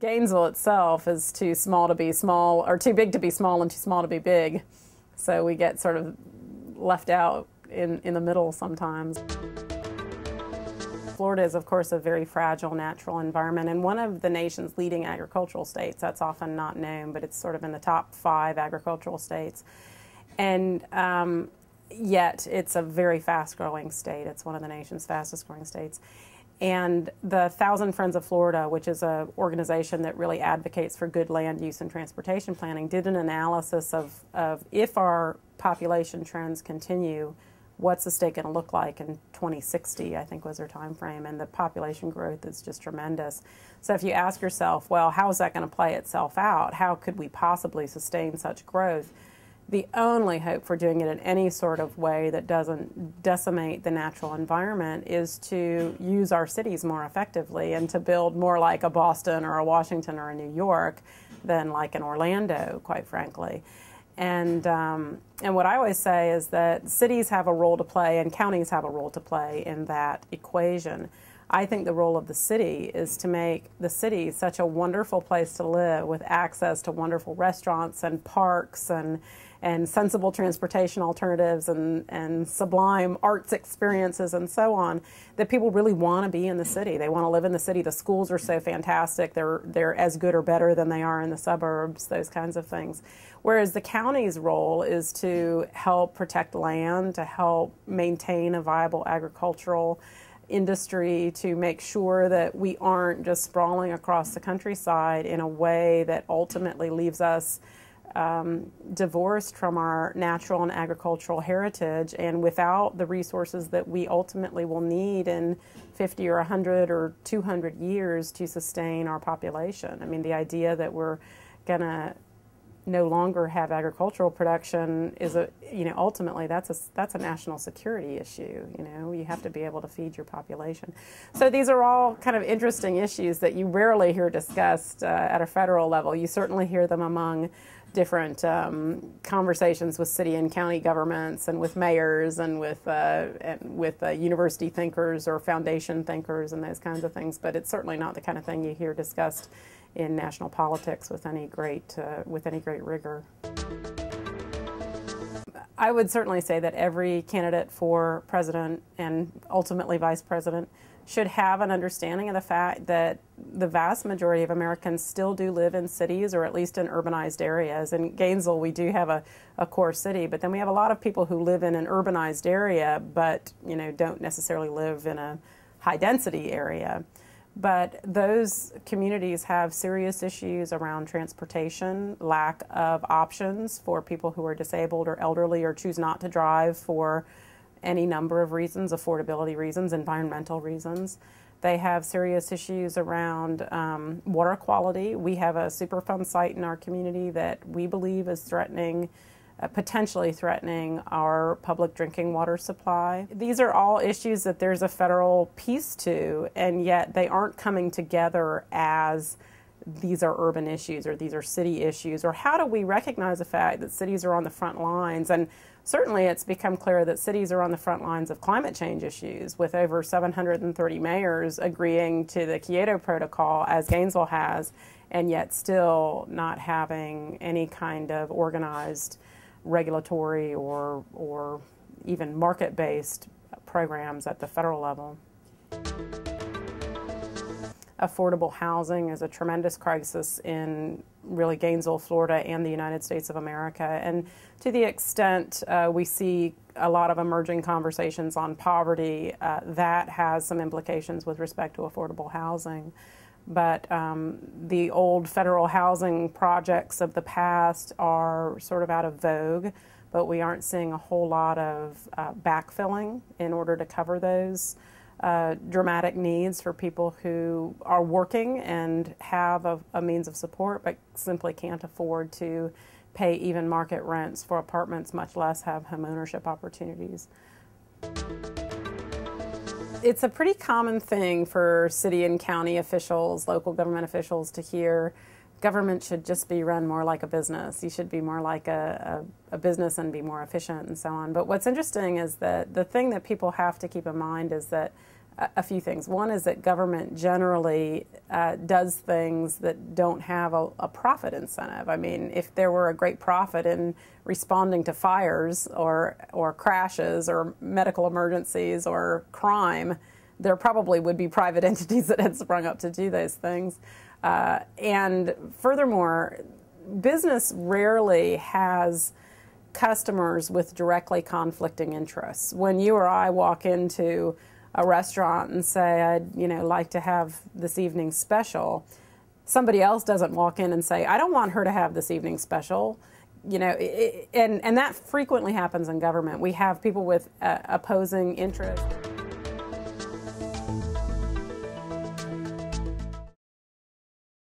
Gainesville itself is too small to be small, or too big to be small and too small to be big. So we get sort of left out in the middle sometimes. Florida is, of course, a very fragile natural environment and one of the nation's leading agricultural states. That's often not known, but it's sort of in the top 5 agricultural states. And yet it's a very fast-growing state. It's one of the nation's fastest-growing states. And the 1,000 Friends of Florida, which is an organization that really advocates for good land use and transportation planning, did an analysis of if our population trends continue, what's the state going to look like in 2060, I think was their time frame, and the population growth is just tremendous. So if you ask yourself, well, how is that going to play itself out? How could we possibly sustain such growth? The only hope for doing it in any sort of way that doesn't decimate the natural environment is to use our cities more effectively and to build more like a Boston or a Washington or a New York than like an Orlando, quite frankly. And what I always say is that cities have a role to play and counties have a role to play in that equation. I think the role of the city is to make the city such a wonderful place to live with access to wonderful restaurants and parks and sensible transportation alternatives and sublime arts experiences and so on, that people really want to be in the city. They want to live in the city. The schools are so fantastic. They're as good or better than they are in the suburbs, those kinds of things. Whereas the county's role is to help protect land, to help maintain a viable agricultural industry, to make sure that we aren't just sprawling across the countryside in a way that ultimately leaves us divorced from our natural and agricultural heritage and without the resources that we ultimately will need in 50 or 100 or 200 years to sustain our population. I mean, the idea that we're going to no longer have agricultural production is ultimately that's a national security issue. You have to be able to feed your population. So these are all kind of interesting issues that you rarely hear discussed at a federal level. You certainly hear them among different conversations with city and county governments and with mayors and with university thinkers or foundation thinkers and those kinds of things. But it's certainly not the kind of thing you hear discussed in national politics with any great rigor. I would certainly say that every candidate for president and ultimately vice president should have an understanding of the fact that the vast majority of Americans still do live in cities or at least in urbanized areas. In Gainesville, we do have a core city, but then we have a lot of people who live in an urbanized area but don't necessarily live in a high-density area. But those communities have serious issues around transportation, lack of options for people who are disabled or elderly or choose not to drive for any number of reasons, affordability reasons, environmental reasons. They have serious issues around water quality. We have a Superfund site in our community that we believe is potentially threatening our public drinking water supply. These are all issues that there's a federal piece to, and yet they aren't coming together as these are urban issues or these are city issues, or how do we recognize the fact that cities are on the front lines? And certainly it's become clear that cities are on the front lines of climate change issues, with over 730 mayors agreeing to the Kyoto Protocol, as Gainesville has, and yet still not having any kind of organized regulatory or even market-based programs at the federal level. Affordable housing is a tremendous crisis in really Gainesville, Florida, and the United States of America. And to the extent we see a lot of emerging conversations on poverty, that has some implications with respect to affordable housing. But the old federal housing projects of the past are sort of out of vogue, but we aren't seeing a whole lot of backfilling in order to cover those dramatic needs for people who are working and have a means of support but simply can't afford to pay even market rents for apartments, much less have home ownership opportunities. It's a pretty common thing for city and county officials, local government officials, to hear government should just be run more like a business. You should be more like a business and be more efficient and so on. But what's interesting is that the thing that people have to keep in mind is that a few things. One is that government generally does things that don't have a profit incentive. I mean, if there were a great profit in responding to fires or crashes or medical emergencies or crime, there probably would be private entities that had sprung up to do those things. And furthermore, business rarely has customers with directly conflicting interests. When you or I walk into a restaurant and say, I'd like to have this evening's special, somebody else doesn't walk in and say, I don't want her to have this evening's special. And that frequently happens in government. We have people with opposing interests.